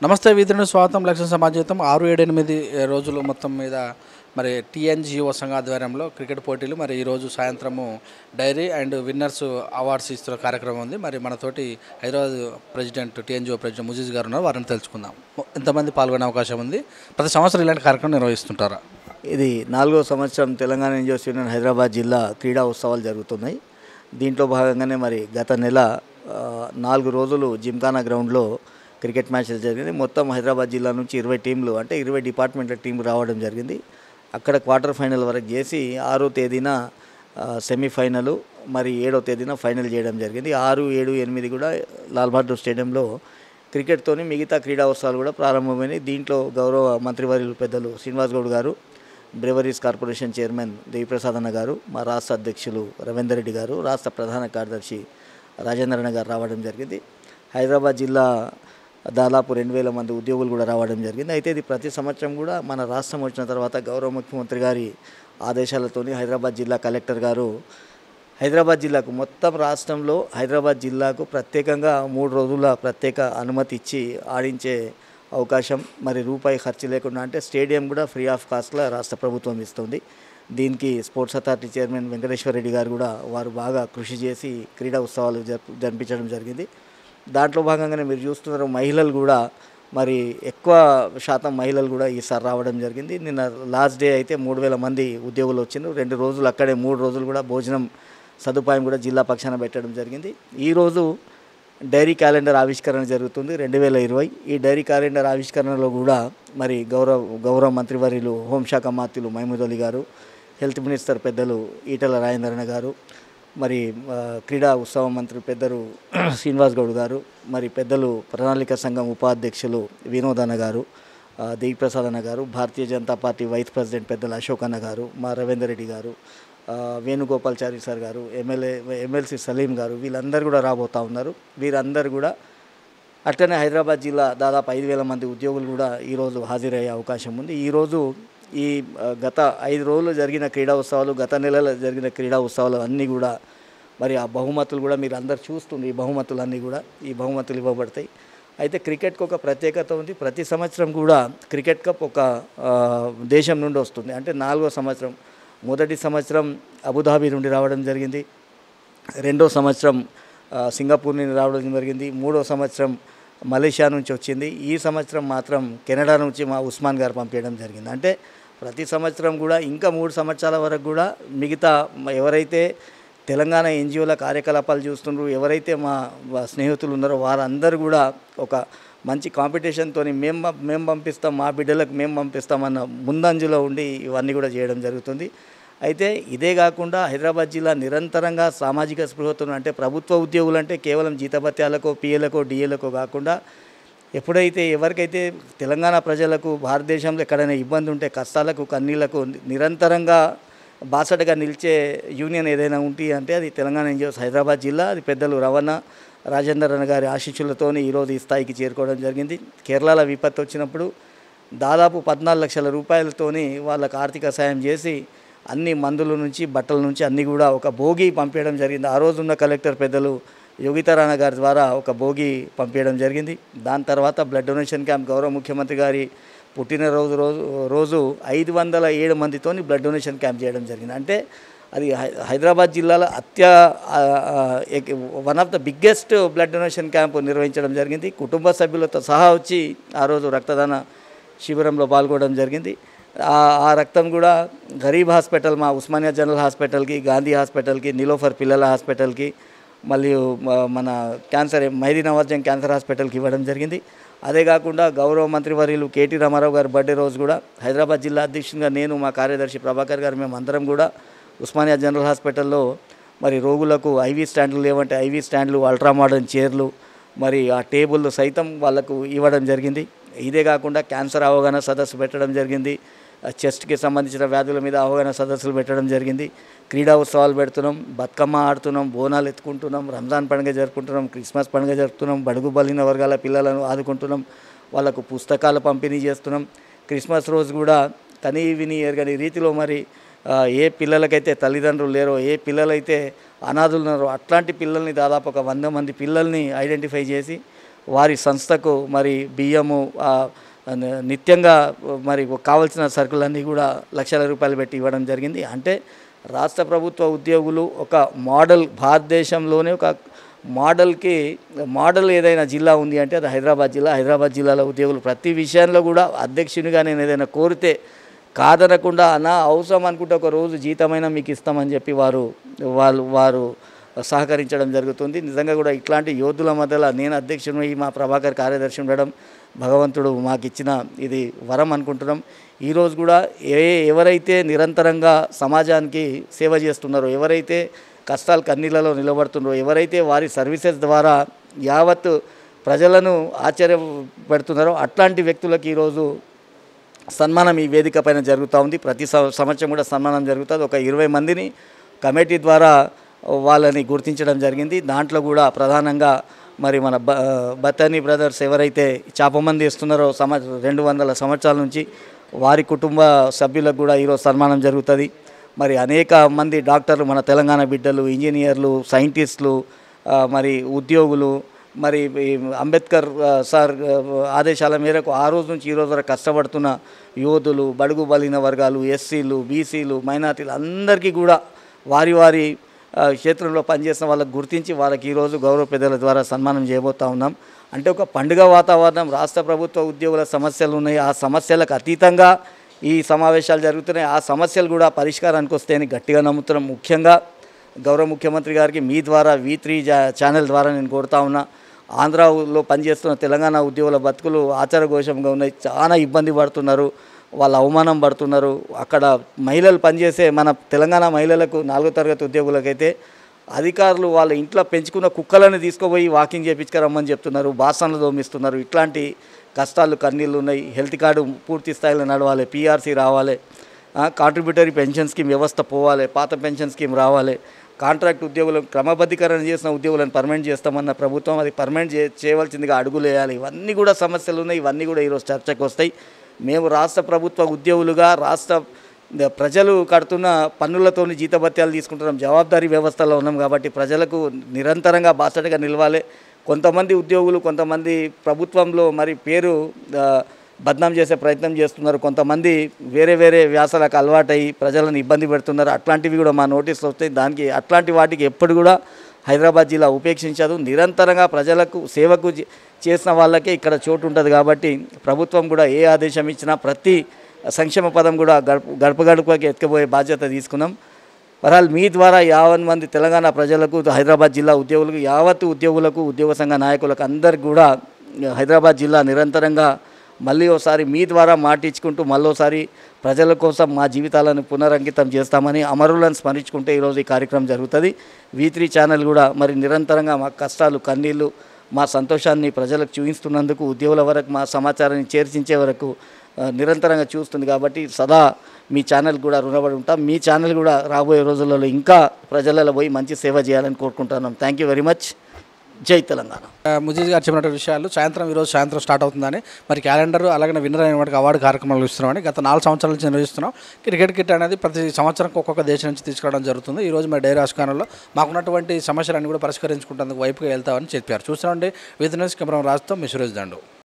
నమస్తే వీధులను స్వాగతం లక్ష్య సమాజం 6-7-8 రోజులు మొత్తం మీద మరి టీఎన్జిఓ సంఘ ఆధ్వర్యంలో క్రికెట్ పోటీలు మరి ఈరోజు సాయంత్రము డైరీ అండ్ విన్నర్స్ అవార్డ్స్ ఇస్తున్న కార్యక్రమం ఉంది. మరి మనతోటి హైదరాబాద్ ప్రెసిడెంట్ టీఎన్జిఓ ప్రెసిడెంట్ ముజీజ్ గారు ఉన్నారు. వారిని తెలుసుకుందాం. ఎంతమంది పాల్గొనే అవకాశం ఉంది? ప్రతి సంవత్సరం ఇలాంటి కార్యక్రమం నిర్వహిస్తుంటారా? ఇది 4వ సంవత్సరం తెలంగాణ ఎన్జిఓస్ యూనియన్ హైదరాబాద్ జిల్లా క్రీడా ఉత్సవాలు జరుగుతున్నాయి. దీంట్లో భాగంగానే మరి గత నెల 4 రోజులు జిమ్ఖానా గ్రౌండ్లో క్రికెట్ మ్యాచ్లు జరిగింది. మొత్తం హైదరాబాద్ జిల్లా నుంచి 20 టీంలు అంటే 20 డిపార్ట్మెంట్ల టీంలు రావడం జరిగింది. అక్కడ క్వార్టర్ ఫైనల్ వరకు చేసి 6వ తేదీన సెమీఫైనల్, మరి 7వ తేదీన ఫైనల్ చేయడం జరిగింది. 6, 7, 8 కూడా లాల్ బహదూర్ స్టేడియంలో క్రికెట్తోని మిగతా క్రీడా ఉత్సవాలు కూడా ప్రారంభమైనాయి. దీంట్లో గౌరవ మంత్రివర్యులు పెద్దలు శ్రీనివాస్ గౌడ్ గారు, బ్రెవరీస్ కార్పొరేషన్ చైర్మన్ దేవిప్రసాద్ అన్న గారు, మా రాష్ట్ర అధ్యక్షులు రవీందర్ రెడ్డి గారు, రాష్ట్ర ప్రధాన కార్యదర్శి రాజేంద్రన్న గారు రావడం జరిగింది. హైదరాబాద్ జిల్లా దాదాపు 2000 మంది ఉద్యోగులు కూడా రావడం జరిగింది. అయితే ఇది ప్రతి సంవత్సరం కూడా మన రాష్ట్రం వచ్చిన తర్వాత గౌరవ ముఖ్యమంత్రి గారి ఆదేశాలతోని హైదరాబాద్ జిల్లా కలెక్టర్ గారు హైదరాబాద్ జిల్లాకు మొత్తం రాష్ట్రంలో హైదరాబాద్ జిల్లాకు ప్రత్యేకంగా 3 రోజుల ప్రత్యేక అనుమతి ఇచ్చి ఆడించే అవకాశం, మరి రూపాయి ఖర్చు లేకుండా అంటే స్టేడియం కూడా ఫ్రీ ఆఫ్ కాస్ట్లో రాష్ట్ర ప్రభుత్వం ఇస్తుంది. దీనికి sports authority chairman Venkateswara Reddy గారు కూడా వారు బాగా కృషి చేసి క్రీడా ఉత్సవాలు జరిపించడం జరిగింది. దాంట్లో భాగంగానే మీరు చూస్తున్నారు, మహిళలు కూడా మరి ఎక్కువ శాతం మహిళలు కూడా ఈసారి రావడం జరిగింది. నిన్న లాస్ట్ డే అయితే 3000 మంది ఉద్యోగులు వచ్చిండ్రు. 2 రోజులు అక్కడే, 3 రోజులు కూడా భోజనం సదుపాయం కూడా జిల్లా పక్షాన పెట్టడం జరిగింది. ఈరోజు డైరీ క్యాలెండర్ ఆవిష్కరణ జరుగుతుంది 2020. ఈ డైరీ క్యాలెండర్ ఆవిష్కరణలో కూడా మరి గౌరవ మంత్రివర్యులు హోంశాఖ మంత్రులు మహమూద్ అలీ గారు, హెల్త్ మినిస్టర్ పెద్దలు ఈటల రాజేంద్రన్న గారు, మరి క్రీడా ఉత్సవ మంత్రి పెద్దలు శ్రీనివాస్ గౌడ్ గారు, మరి పెద్దలు ప్రణాళిక సంఘం ఉపాధ్యక్షులు వినోద్ అన్న గారు, దేవిప్రసాద్ అన్న గారు, Bharatiya Janata party vice president పెద్దలు అశోక్ అన్న గారు, మా రవీందర్ రెడ్డి గారు, వేణుగోపాల్చారి సార్ గారు, ఎమ్మెల్సీ సలీం గారు, వీళ్ళందరూ కూడా రాబోతూ ఉన్నారు. వీరందరూ కూడా అట్లనే హైదరాబాద్ జిల్లా దాదాపు 5000 మంది ఉద్యోగులు కూడా ఈరోజు హాజరయ్యే అవకాశం ఉంది. ఈరోజు ఈ గత 5 రోజులు జరిగిన క్రీడా ఉత్సవాలు, గత నెలలో జరిగిన క్రీడా ఉత్సవాలు అన్నీ కూడా మరి ఆ బహుమతులు కూడా మీరు అందరు చూస్తుంది. ఈ బహుమతులు ఇవ్వబడతాయి. అయితే క్రికెట్కి ఒక ప్రత్యేకత ఉంది. ప్రతి సంవత్సరం కూడా క్రికెట్ కప్ ఒక దేశం నుండి వస్తుంది. అంటే 4వ సంవత్సరం, మొదటి సంవత్సరం అబుదాబి నుండి రావడం జరిగింది, 2వ సంవత్సరం సింగపూర్ నుండి రావడం జరిగింది, 3వ సంవత్సరం మలేషియా నుంచి వచ్చింది. ఈ సంవత్సరం మాత్రం కెనడా నుంచి మా ఉస్మాన్ గారు పంపించడం జరిగింది. అంటే ప్రతి సంవత్సరం కూడా ఇంకా 3 సంవత్సరాల వరకు కూడా మిగతా ఎవరైతే తెలంగాణ ఎన్జిఓల కార్యకలాపాలు చూస్తుండ్రో, ఎవరైతే మా స్నేహితులు ఉన్నారో వారందరూ కూడా ఒక మంచి కాంపిటీషన్తో మేము పంపిస్తాం, మా బిడ్డలకు మేము పంపిస్తామన్న ముందంజలో ఉండి ఇవన్నీ కూడా చేయడం జరుగుతుంది. అయితే ఇదే కాకుండా హైదరాబాద్ జిల్లా నిరంతరంగా సామాజిక స్పృహతో, అంటే ప్రభుత్వ ఉద్యోగులు అంటే కేవలం జీతభత్యాలకో, పిఏలకో, డిఏలకో కాకుండా ఎప్పుడైతే ఎవరికైతే తెలంగాణ ప్రజలకు భారతదేశంలో ఎక్కడైనా ఇబ్బంది ఉంటే కష్టాలకు, కన్నీళ్లకు నిరంతరంగా బాసటగా నిలిచే యూనియన్ ఏదైనా ఉంటే అంటే అది తెలంగాణ ఎన్జిఓస్ హైదరాబాద్ జిల్లా. అది పెద్దలు రవణ రాజేంద్రన్ గారి ఆశీస్సులతో ఈరోజు ఈ స్థాయికి చేరుకోవడం జరిగింది. కేరళలో విపత్తు వచ్చినప్పుడు దాదాపు 14 లక్షల రూపాయలతోని వాళ్ళకు ఆర్థిక సాయం చేసి అన్ని మందుల నుంచి బట్టల నుంచి అన్నీ కూడా ఒక భోగి పంపించడం జరిగింది. ఆ రోజున్న కలెక్టర్ పెద్దలు యోగితారాణ గారి ద్వారా ఒక భోగి పంపించడం జరిగింది. దాని తర్వాత బ్లడ్ డొనేషన్ క్యాంప్ గౌరవ ముఖ్యమంత్రి గారి రోజు 507 మందితోని బ్లడ్ డొనేషన్ క్యాంప్ చేయడం జరిగింది. అంటే అది హైదరాబాద్ జిల్లాలో one of the biggest blood donation camp నిర్వహించడం జరిగింది. కుటుంబ సభ్యులతో సహా వచ్చి ఆ రోజు రక్తదాన శిబిరంలో పాల్గొనడం జరిగింది. ఆ రక్తం కూడా గరీబ్ హాస్పిటల్, మా ఉస్మానియా జనరల్ హాస్పిటల్కి, గాంధీ హాస్పిటల్కి, నిలోఫర్ పిల్లల హాస్పిటల్కి, మరియు మన మైదీ నవాజం క్యాన్సర్ హాస్పిటల్కి ఇవ్వడం జరిగింది. అదే కాకుండా గౌరవ మంత్రివర్యులు కేటీ రామారావు గారి బర్త్డే రోజు కూడా హైదరాబాద్ జిల్లా అధ్యక్షునిగా నేను, మా కార్యదర్శి ప్రభాకర్ గారు, మేము అందరం కూడా ఉస్మానియా జనరల్ హాస్పిటల్లో మరి రోగులకు ఐవీ స్టాండ్లు లేవంటే ఐవీ స్టాండ్లు, అల్ట్రా మోడర్న్ చైర్లు, మరి ఆ టేబుల్ సైతం వాళ్ళకు ఇవ్వడం జరిగింది. ఇదే కాకుండా క్యాన్సర్ అవగాహన సదస్సు పెట్టడం జరిగింది. చెస్ట్కి సంబంధించిన వ్యాధుల మీద అవగాహన సదస్సులు పెట్టడం జరిగింది. క్రీడా ఉత్సవాలు పెడుతున్నాం, బతుకమ్మ ఆడుతున్నాం, బోనాలు ఎత్తుకుంటున్నాం, రంజాన్ పండుగ జరుపుకుంటున్నాం, క్రిస్మస్ పండుగ జరుపుతున్నాం, బడుగు బలిన వర్గాల పిల్లలను ఆదుకుంటున్నాం, వాళ్ళకు పుస్తకాలు పంపిణీ చేస్తున్నాం. క్రిస్మస్ రోజు కూడా కనీ విని ఎరగని రీతిలో మరి ఏ పిల్లలకైతే తల్లిదండ్రులు లేరో, ఏ పిల్లలైతే అనాథులు ఉన్నారో అట్లాంటి పిల్లల్ని దాదాపు ఒక 100 మంది పిల్లల్ని ఐడెంటిఫై చేసి వారి సంస్థకు మరి బియ్యము నిత్యంగా మరి కావాల్సిన సరుకులన్నీ కూడా లక్షల రూపాయలు పెట్టి ఇవ్వడం జరిగింది. అంటే రాష్ట్ర ప్రభుత్వ ఉద్యోగులు ఒక మోడల్, భారతదేశంలోనే ఒక మోడల్ ఏదైనా జిల్లా ఉంది అంటే అది హైదరాబాద్ జిల్లా. హైదరాబాద్ జిల్లాలో ఉద్యోగులు ప్రతి విషయంలో కూడా అధ్యక్షునిగా నేను ఏదైనా కోరితే కాదనకుండా నా అవసరం అనుకుంటే ఒక రోజు జీతమైనా మీకు ఇస్తామని చెప్పి వారు సహకరించడం జరుగుతుంది. నిజంగా కూడా ఇట్లాంటి యోధుల మధ్యలో నేను అధ్యక్షుని, మా ప్రభాకర్ కార్యదర్శి ఉండడం భగవంతుడు మాకు ఇచ్చిన ఇది వరం అనుకుంటున్నాం. ఈరోజు కూడా ఎవరైతే నిరంతరంగా సమాజానికి సేవ చేస్తున్నారో, ఎవరైతే కష్టాలు కన్నీళ్ళలో నిలబడుతున్నారో, ఎవరైతే వారి సర్వీసెస్ ద్వారా యావత్ ప్రజలను ఆశ్చర్యపెడుతున్నారో అట్లాంటి వ్యక్తులకు ఈరోజు సన్మానం ఈ వేదిక పైన జరుగుతూ ఉంది. ప్రతి సంవత్సరం కూడా సన్మానం జరుగుతుంది. ఒక 20 మందిని కమిటీ ద్వారా వాళ్ళని గుర్తించడం జరిగింది. దాంట్లో కూడా ప్రధానంగా మరి మన బతని బ్రదర్స్ ఎవరైతే చాపమంది ఇస్తున్నారో 200 సంవత్సరాల నుంచి వారి కుటుంబ సభ్యులకు కూడా ఈరోజు సన్మానం జరుగుతుంది. మరి అనేక మంది డాక్టర్లు, మన తెలంగాణ బిడ్డలు, ఇంజనీర్లు, సైంటిస్టులు, మరి ఉద్యోగులు, మరి అంబేద్కర్ సార్ ఆదేశాల మేరకు ఆ రోజు నుంచి ఈ రోజు వరకు కష్టపడుతున్న యోధులు, బడుగు బలిన వర్గాలు, ఎస్సీలు, బీసీలు, మైనార్టీలు అందరికీ కూడా వారి క్షేత్రంలో పనిచేసిన వాళ్ళకు గుర్తించి వాళ్ళకి ఈరోజు గౌరవ పెద్దల ద్వారా సన్మానం చేయబోతూ ఉన్నాం. అంటే ఒక పండుగ వాతావరణం, రాష్ట్ర ప్రభుత్వ ఉద్యోగుల సమస్యలు ఉన్నాయి, ఆ సమస్యలకు అతీతంగా ఈ సమావేశాలు జరుగుతున్నాయి. ఆ సమస్యలు కూడా పరిష్కారానికి వస్తాయని గట్టిగా నమ్ముతున్నాం. ముఖ్యంగా గౌరవ ముఖ్యమంత్రి గారికి మీ ద్వారా V3 ఛానల్ ద్వారా నేను కోరుతా ఉన్నా, ఆంధ్రాలో పనిచేస్తున్న తెలంగాణ ఉద్యోగుల బతుకులు ఆచారఘోషంగా ఉన్నాయి. చాలా ఇబ్బంది పడుతున్నారు, వాళ్ళు అవమానం పడుతున్నారు. అక్కడ మహిళలు పనిచేసే మన తెలంగాణ మహిళలకు 4వ తరగతి ఉద్యోగులకైతే అధికారులు వాళ్ళ ఇంట్లో పెంచుకున్న కుక్కలను తీసుకుపోయి వాకింగ్ చేయించుకురమ్మని చెప్తున్నారు, బాసనలు దోమిస్తున్నారు. ఇట్లాంటి కష్టాలు కన్నీళ్ళు ఉన్నాయి. హెల్త్ కార్డు పూర్తి స్థాయిలో నడవాలి, PRC రావాలి, కాంట్రిబ్యూటరీ పెన్షన్ స్కీమ్ వ్యవస్థ పోవాలి, పాత పెన్షన్ స్కీమ్ రావాలి, కాంట్రాక్ట్ ఉద్యోగులను క్రమబద్ధీకరణ చేసిన ఉద్యోగులను పర్మనెంట్ చేస్తామన్న ప్రభుత్వం అది పర్మనెంట్ చేయవలసిందిగా అడుగులు వేయాలి. ఇవన్నీ కూడా సమస్యలు ఉన్నాయి. ఇవన్నీ కూడా ఈరోజు చర్చకు వస్తాయి. మేము రాష్ట్ర ప్రభుత్వ ఉద్యోగులుగా రాష్ట్ర ప్రజలు కడుతున్న పన్నులతోని జీతభత్యాలు తీసుకుంటున్నాం, జవాబాదారీ వ్యవస్థలో ఉన్నాం. కాబట్టి ప్రజలకు నిరంతరంగా బాసటగా నిలవాలి. కొంతమంది ఉద్యోగులు, కొంతమంది ప్రభుత్వంలో మరి పేరు బద్నాం చేసే ప్రయత్నం చేస్తున్నారు, కొంతమంది వేరే వ్యాసాలకు అలవాటై ప్రజలను ఇబ్బంది పెడుతున్నారు. అట్లాంటివి కూడా మా నోటీసులు వస్తాయి. దానికి అట్లాంటి వాటికి ఎప్పుడు కూడా హైదరాబాద్ జిల్లా ఉపేక్షించదు. నిరంతరంగా ప్రజలకు సేవకు చేసిన వాళ్ళకే ఇక్కడ చోటు ఉంటుంది. కాబట్టి ప్రభుత్వం కూడా ఏ ఆదేశం ఇచ్చినా ప్రతి సంక్షేమ పదం కూడా గడపకి ఎత్తుకుపోయే బాధ్యత తీసుకున్నాం. వరాల్ మీ ద్వారా 50 మంది తెలంగాణ ప్రజలకు, హైదరాబాద్ జిల్లా ఉద్యోగులకు, యావత్తు ఉద్యోగులకు, ఉద్యోగ సంఘ నాయకులకు అందరికీ కూడా హైదరాబాద్ జిల్లా నిరంతరంగా మళ్ళీ ఒకసారి మీ ద్వారా మాటించుకుంటూ మళ్ళోసారి ప్రజల కోసం మా జీవితాలను పునరంకితం చేస్తామని అమరులను స్మరించుకుంటే ఈరోజు ఈ కార్యక్రమం జరుగుతుంది. V3 ఛానల్ కూడా మరి నిరంతరంగా మా కష్టాలు, కన్నీళ్ళు, మా సంతోషాన్ని ప్రజలకు చూపిస్తున్నందుకు, ఉద్యోగుల వరకు మా సమాచారాన్ని చేర్చించే వరకు నిరంతరంగా చూస్తుంది. కాబట్టి సదా మీ ఛానల్ కూడా రుణపడి ఉంటాం. మీ ఛానల్ కూడా రాబోయే రోజులలో ఇంకా ప్రజలలో పోయి మంచి సేవ చేయాలని కోరుకుంటున్నాం. Thank you very much. జై తెలంగాణ. ముజీజ్ గారు చెప్పినటువంటి విషయాలు ఈరోజు సాయంత్రం స్టార్ట్ అవుతుందని, మరి క్యాలెండర్ అలాగే విన్నర్ అయిన వాటికి అవార్డు కార్యక్రమాలు ఇస్తున్నామని గత 4 సంవత్సరాల నుంచి నిర్వహిస్తున్నాం. క్రికెట్ కిట్ అనేది ప్రతి సంవత్సరం ఒక్కొక్క దేశం నుంచి తీసుకురావడం జరుగుతుంది. ఈరోజు మరి డైరీ ఆస్కానంలో మాకున్నటువంటి సమస్యలన్నీ కూడా పరిష్కరించుకుంటేందుకు వైపుగా వెళ్తామని చెప్పారు. చూస్తున్నాండి. విత్ న్యూస్ కెమెరా రాజుతో మీ సురేష్ దండు.